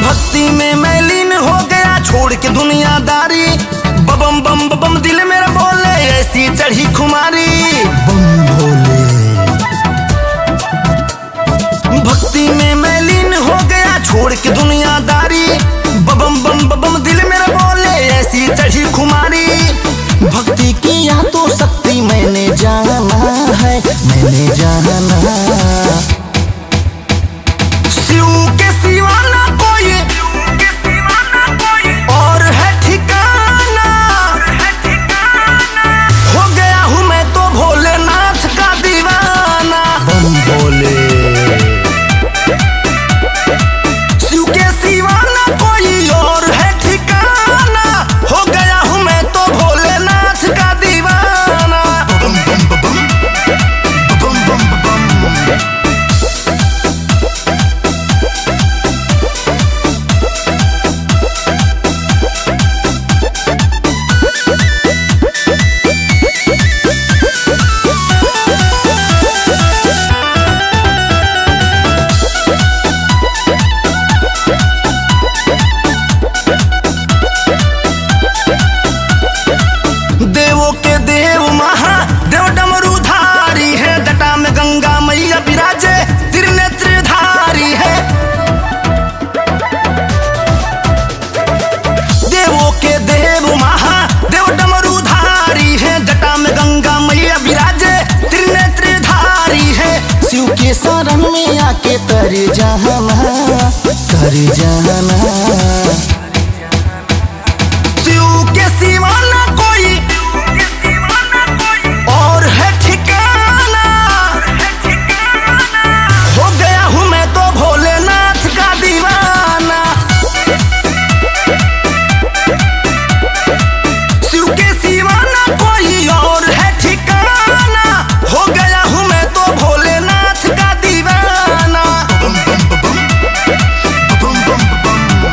भक्ति में मैं लीन हो गया छोड़ के दुनियादारी। बबम बम बम दिल मेरा बोले ऐसी चढ़ी खुमारी। बम भोले भक्ति में मैं लीन हो गया छोड़ के दुनियादारी। बबम बम बम दिल मेरा बोले ऐसी चढ़ी खुमारी। भक्ति की या तो शक्ति मैंने जाना है, मैंने जाना। शिव के सिवा ना कोई और है ठिकाना। हो गया हूँ मैं तो भोलेनाथ का दीवाना। बम भोले शिव के सिवा ना कोई और है ठिकाना। हो गया हूँ मैं तो भोलेनाथ का दीवाना। बम बम बम बम बम बम। देवों के देव महादेव डमरूधारी है। जटा में गंगा मैया विराजे त्रिनेत्रधारी है। देवों के देव महादेव डमरूधारी है। जटा में गंगा मैया विराजे त्रिनेत्रधारी है। शिव के शरण में आके तर जाना, तर जाना। शिव के सिवा ना कोई और है ठिकाना। हो गया हूँ मैं तो भोलेनाथ का दीवाना। शिव के सिवा ना कोई और है ठिकाना। हो गया हूँ मैं तो भोलेनाथ का दीवाना। बम बम बम बम बम बम।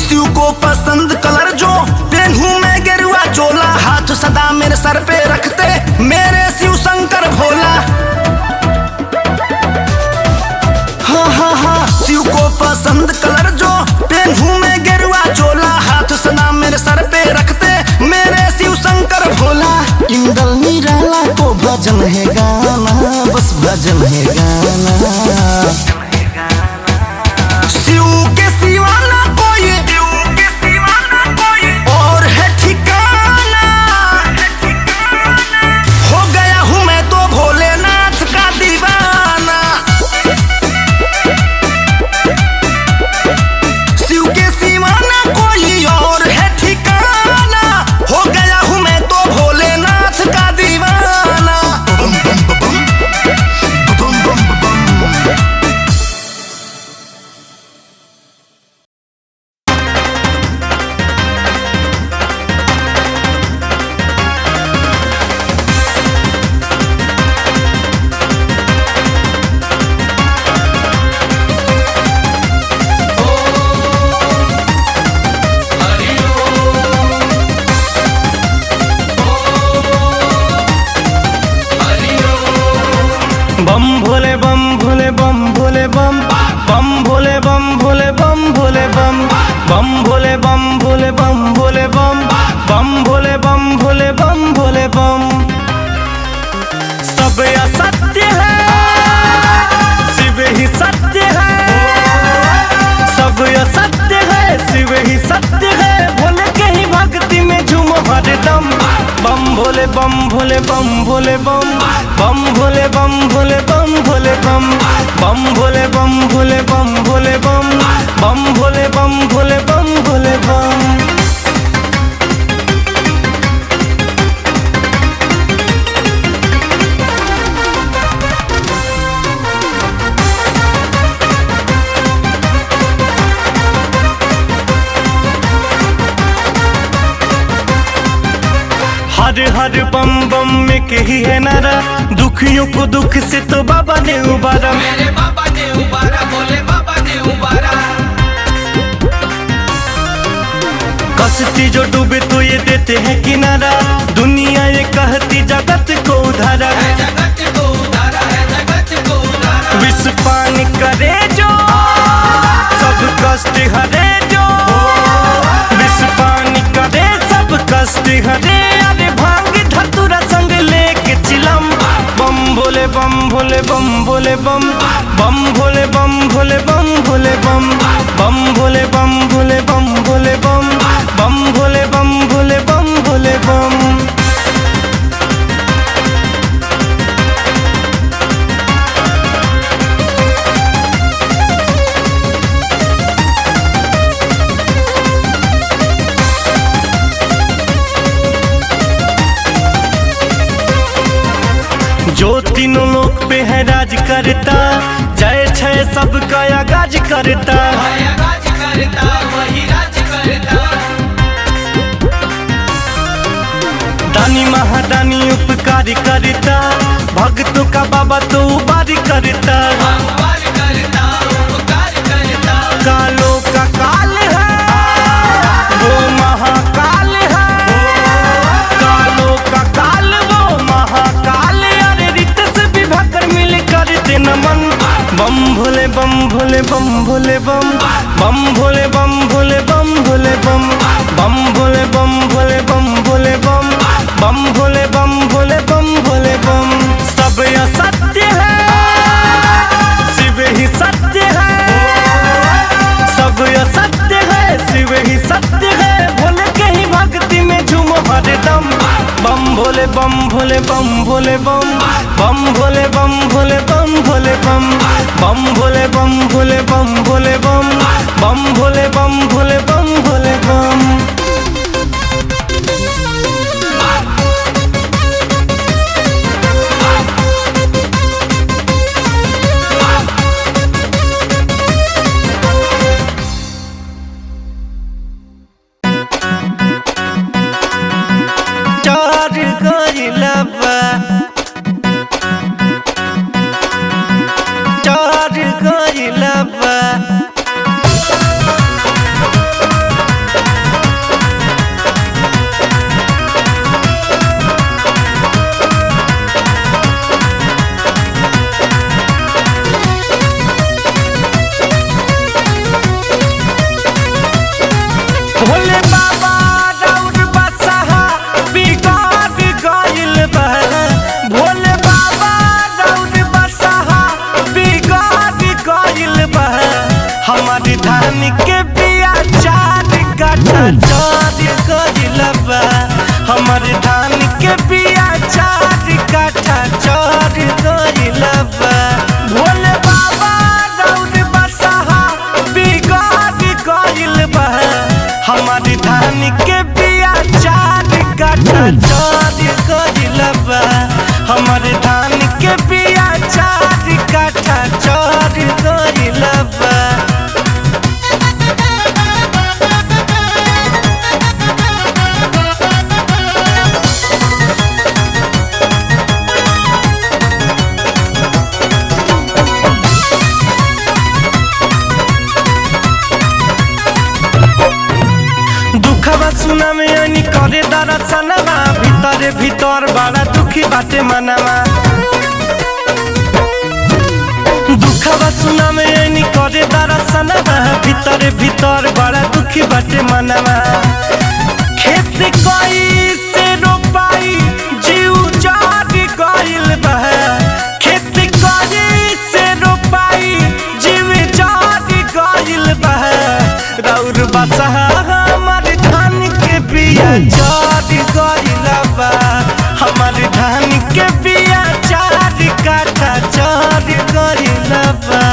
शिव को पसंद कलर जो पहनूं मैं गेरुआ चोला। हाथ सदा मेरे सर पे रखते मेरे शिव शंकर भोला। हाँ हाँ हाँ शिव को पसंद कलर जो पहनूं मैं गेरुआ चोला। हाथ सदा मेरे सर पे रखते मेरे शिव शंकर भोला। इंदल निराला को भजन है गाना, बस भजन है गाना। शिव के सिवा ना कोई और है ठिकाना। हो गया हूँ मैं तो भोलेनाथ का दीवाना। शिव के सिवा ना कोई और है ठिकाना। हो गया हूँ मैं तो भोलेनाथ का दीवाना। बम बम बम बम बम बम। बम भोले बम भोले बम भोले बम बम भोले बम भोले बम भोले बम बम भोले बम भोले बम भोले बम बम भोले बम भोले बम भोले बम। सब असत्य है शिव ही सत्य है। सब असत्य है शिव ही सत्य है। भोले के ही भक्ति में झूमो हरदम। बम भोले बम भोले बम भोले बम बम भोले बम भोले बम भोले बम बम भोले बम भोले बम भोले बम बम भोले बम भोले बम भोले बम। हर बम बम में के ही है नारा, दुखियों को दुख से तो बाबा ने उबारा। मेरे बाबा ने उबारा, भोले बाबा ने उबारा। कश्ती जो डूबे तो ये देते हैं किनारा, दुनिया ये कहती जगत को उधारा। है जगत को उधारा, है जगत को उधारा। विष पान करे जो सब कष्ट हरे जो, विष पान करे सब कष्ट हरे। अरे भांग धतुरा संग लेके चिलम, बम भोले बम भोले बम भोले बम, बम भोले बम भोले बम भोले बम, बम भोले बम भोले बम भोले बम, बम भोले बम भोले बम भोले बम। जो तीनों लोक पे है राज करता, जय छय सबका आगाज करता। वही राज करता, वही राज करता। दानी महादानी उपकार करता, भक्तों का बाबा तो उबार करता। उबार करता, उपकार करता। कालों का काल है वो महाकाल है, कालों का काल वो महाकाल। अरे रित से विभा कर मिल कर दे नमन, बम भोले बम भोले बम भोले बम, बम भोले बम भोले बम भोले बम, बम भोले बम भोले बम भोले बम, बम भोले बम भोले बम भोले बम। सब असत्य है शिव ही सत्य है, सब असत्य है शिव ही सत्य है। भोले के ही भक्ति में झूमो हरदम, बम भोले बम भोले बम भोले बम, बम भोले बम भोले बम भोले बम, बम भोले बम भोले बम भोले बम, बम भोले बम भोले बम भोले बम। चार गइला बा, चार गइला बा। भोले बाबा राउर बसहा बिगाड़ गइल बा, भोले बाबा राउर बसहा बिगाड़ गइल बा। हमारी धान के बिया चार कट्ठा चार गइल बा, हमारी धान के बिया चार कट्ठा चार गइल बा। भोले बाबा राउर बसहा बिगाड़ गइल बा, हमारी धान के बिया चार कट्ठा चार गइल बा, हमारे धान के बिया चार कट्ठा चार गइल बा। दुखवा सुना में यानी करे दरसनवा, भीतर भीतर बड़ा दुखी बाटे मनवा। दुखवा सुना में यानी करे दरसनवा, भीतर भीतर बड़ा दुखी बाटे मनवा। खेत कोई से रोपाई जीव जाग गइल बा, खेत कोई से रोपाई जीव जाग गइल बा। राउर बसहा हमारे धान के बिया चार गइल बा, हमारे धान के बिया चार कट्ठा चार गइल बा।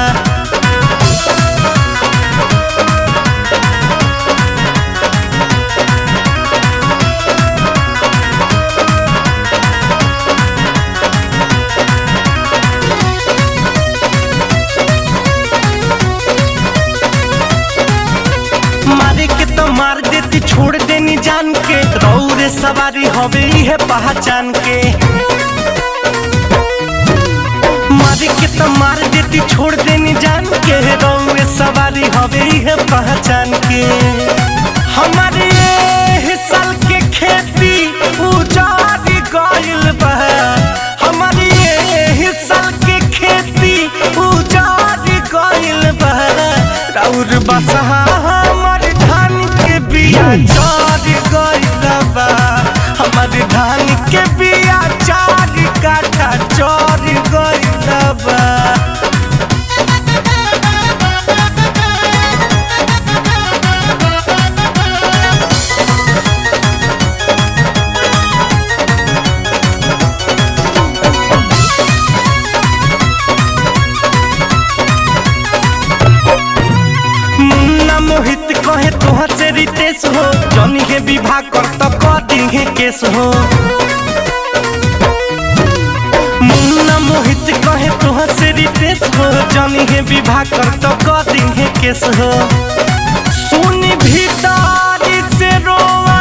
मारे के तो मार देती छोड़ देनी जान के, रौरे रउए सवारी हवे है पहचान के, मारी के तो मार देती छोड़ देनी जान के, रउए सवारी हवे है पहचान के। हमारे साल के खेती उजाड़ गइल बा, हमारे साल के खेती उजाड़ गइल बा, राउर बसहा हमार धान के बिया चढ़ गइल बा, हमार धान के बिया 4 काठा चढ़ गइल बा। मोहित कहे तोहर से रितेश हो, जनी के विवाह कर तो कह दिहे केस हो। मुन्ना मोहित कहे तोहर से रितेश हो, जनी के विवाह कर तो कह दिहे केस हो। सुनी भीतर से रोआ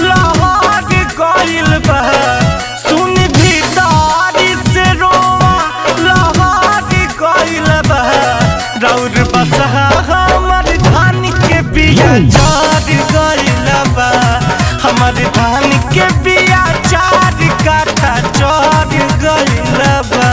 लहर गइल बा, सुनी भीतर से रोआ लहर गइल बा, राउर बसहा हमार धान के बिया चढ़ गइल बा, हमार धान के बिया 4 काठा चढ़ गइल बा।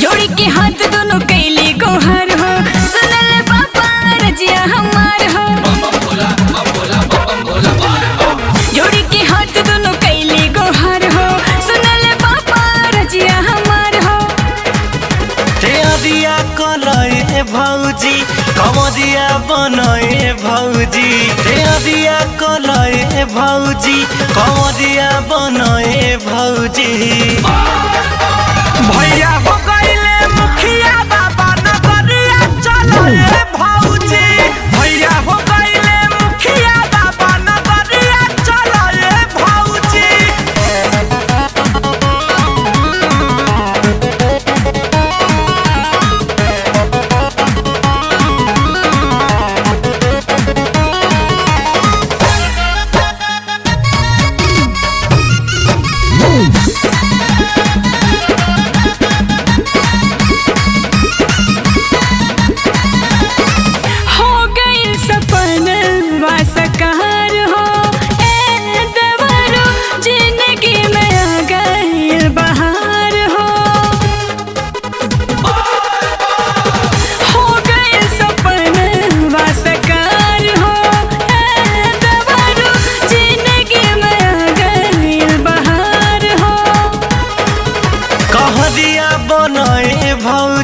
जोड़ी के हाथ दोनों कैली गोहर हो, सुनल पापा रजिया हमार हो। जोड़ी के हाथ दोनों कैली गोहर हो, सुनल पापा रजिया हमार हो। तेरिया कलए भौजी कमरिया बनए भौजी, तेरिया कलए भौजी कमरिया बनए भौजी। भैया हो गइले मुखिया बाबा नगरिया चलो ए भौजी, भैया हो गइले मुखिया बाबा नगरिया चलो ए भौजी।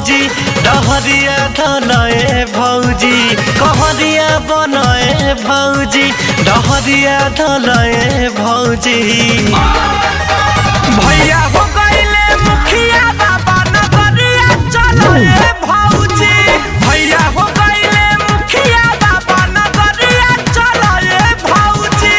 डहरिया धनए भौजी कहरिया बनए भौजी, डहरिया धनए भौजी। भैया हो गइले मुखिया बाबा नगरिया चलो ए भौजी, भैया हो गइले मुखिया बाबा नगरिया चलो ए भौजी।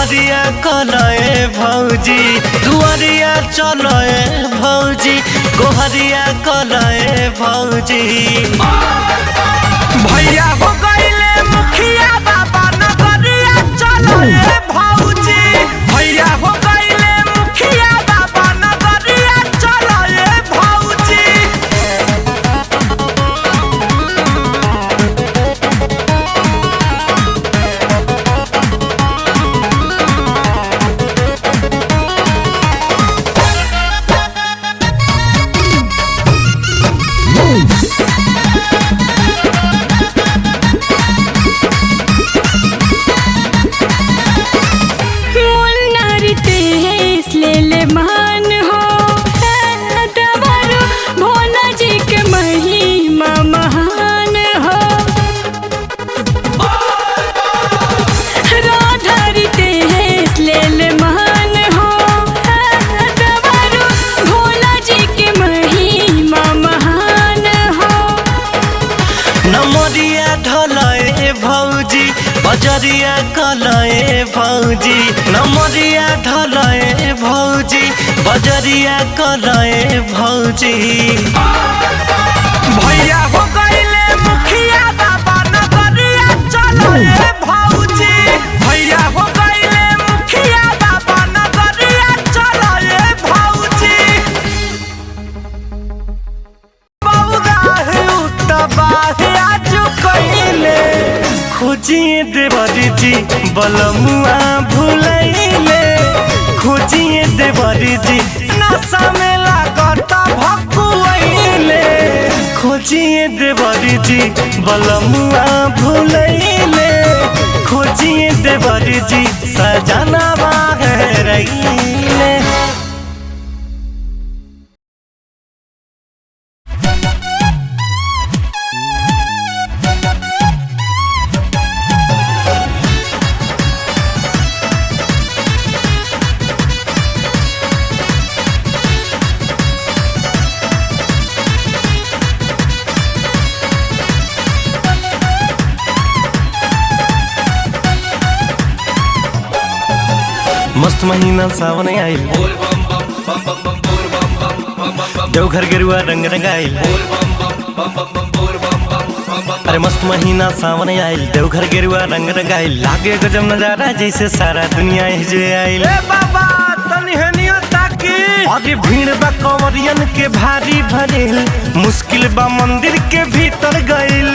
गोहरिया कलए भौजी दुआरिया चलए भौजी गोहरिया कलए भौजी भैया हो गईले मुखिया बाबा नगरिया चलए भौजी भैया हो गईले मुखिया बाबा नगरिया चलए भौजी मान हो दवारो भोला जी के महिमा महान हो राधारी तेज ले मान हो दवारो भोला जी के महिमा महान हो नमरिया ढलए भौजी बजरिया कलए भौजी नमरिया ढलए भौजी बजरिया कलए भौजी भैया हो गईले मुखिया बाबा नगरिया चलए भौजी भैया हो गईले मुखिया बाबा नगरिया चलए भौजी बौगाहे उतबाहे आजु कइले खोजिए देवरी जी बलमुआ भुलैले खोजिए देवरी जी नशा में लागत भकुआइले खोजिए देवरी जी बलमुआ भुलैले खोजिए देवरी जी सजनवा रईले मस्त महीना सावन आइल बोल बम बम बम बम बम बोल बम बम बम बम बम देवघर गेरुआ रंग रंगाइल बोल बम बम बम बम बम बोल बम बम बम बम अरे मस्त महीना सावन आइल देवघर गेरुआ रंग रंगाइल लागे गजब नजारा जैसे सारा दुनिया हिजे आइल बाबा तनी हनियो ताकी अरे भीड़ बा कंवरियन के भारी भरेल मुश्किल बा मंदिर के भीतर गइल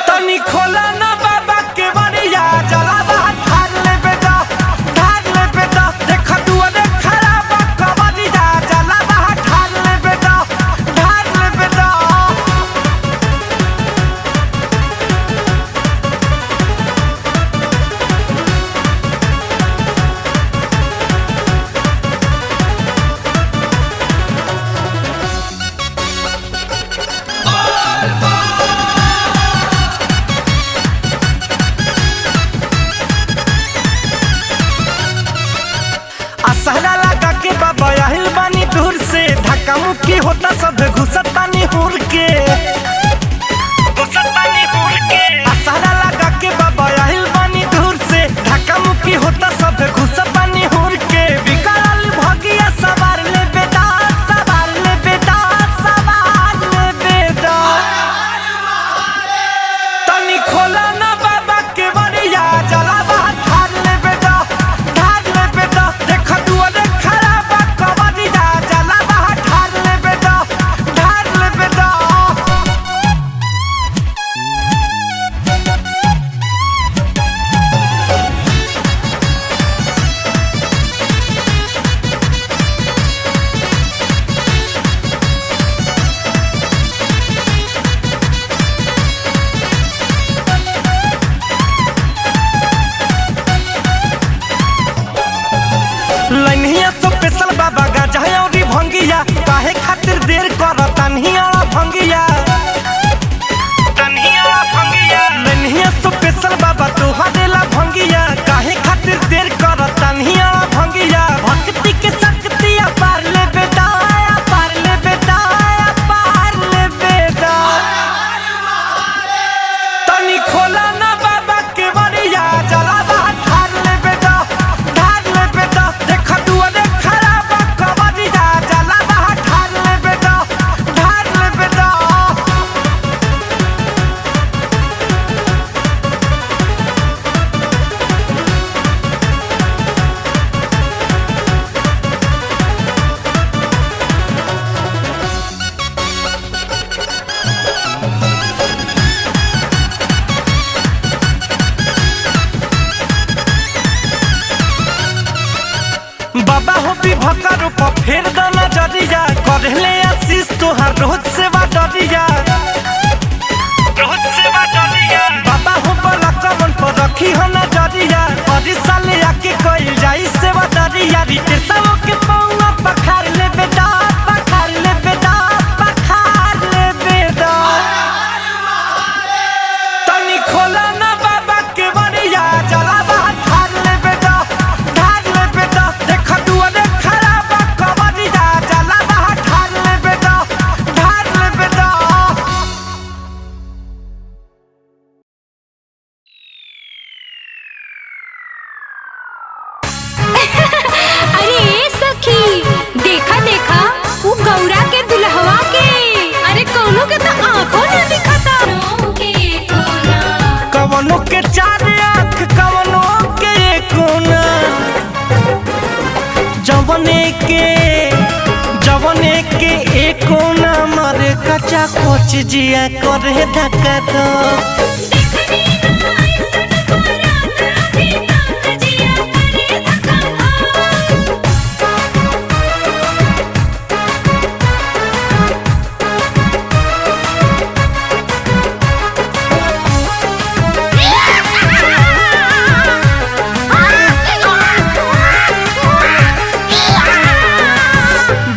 तनी खोला ना बाबा के बनिया जला सहरा लगा के बाबा आहिल बानी दूर से धक्का मुक्की होता सब घुसत पानी हुर के सहरा लगा के बाबा आहिल बानी दूर से धक्का मुक्की होता सब घुसत पानी हुर के विकराल भगिया सवार ले बेटा सवार ले बेटा सवार ले बेटा भकर पर फेर द नजरिया करले आशीष तोहार रोज सेवा डरिया बाबा हो बला कमन पर रखी हो नजरिया और साले आके कोई जाई सेवा डरिया रीते सब के पौना पखार ले बेटा पखार ले बेटा पखार ले बेटा तनी खोला ना बाबा के बड़िया जला बाहर ढार ले बेटा देख दुआरे खड़ा बा कबड़िया जला बाहर ढार ले बेटा अरे ए सखी देखा देखा वो गौरा के दुल्हवा के अरे कौनो के तो आंखों ना दिखता कवनो के चार आँख कवनो के कोना जवने के एक कोना मारे कच्चा कोच जिया करे धक्का दो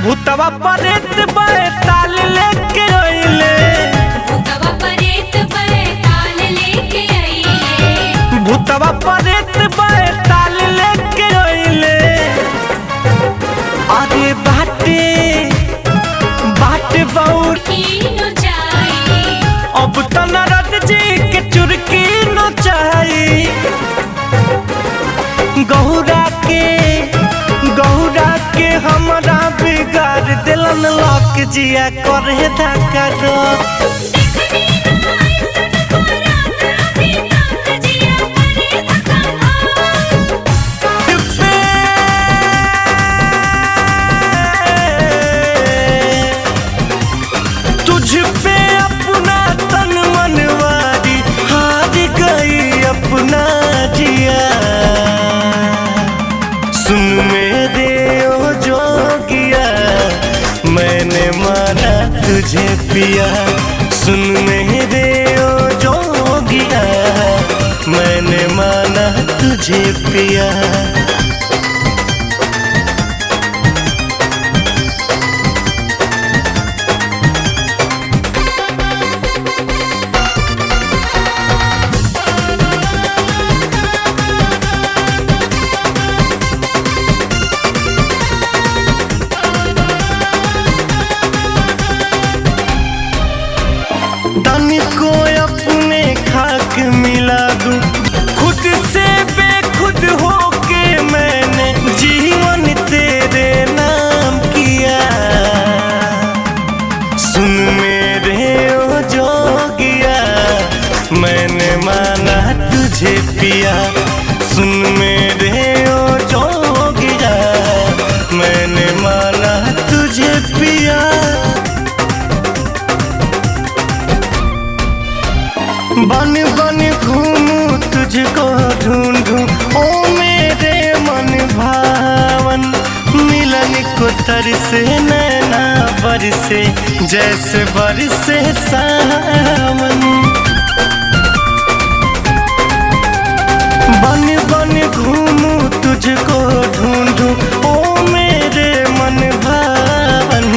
भूतवा परेत बे ताल लेके आइले भूतवा परेत बे ताल लेके आइले अरे बाटे बहुत कीनो जाई अब तो नारद जी के चुरकी न चाही गौरा के हमरा बिगाड़ दिलन लक जिया करे धक्का दो तुझ पे अपना तन मनवारी हार गई अपना जिया सुन मेरे ओ जोगिया मैंने माना तुझे पिया सुन मेरे ओ जोगिया मैंने माना तुझे पिया तनी को अपने खाक मिला दूं खुद से बेखुद होके मैंने जीवन तेरे नाम किया सुन मेरे ओ जोगिया मैंने माना तुझे पिया सुन मेरे ओ जोगिया मैंने माना तुझे पिया बन बन घूमूं तुझको ढूंढूं ओ मेरे मन भावन मिलन को तरसे नैना बरसे जैसे बरसे सावन बन बन घूमूं तुझको ढूंढूं ओ मेरे मन भावन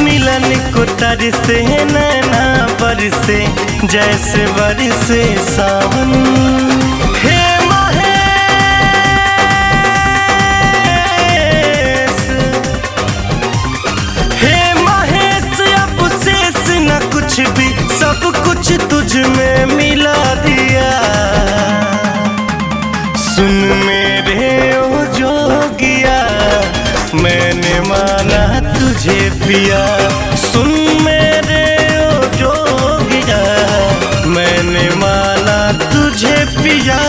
मिलन को तरसे नैना बरसे जैसे बरसे सावन हे महेश अब शेष न कुछ भी सब कुछ तुझ में मिला दिया सुन मेरे ओ जोगिया मैंने माना तुझे पिया सुन मेरे ओ जोगिया मैंने माना तुझे पिया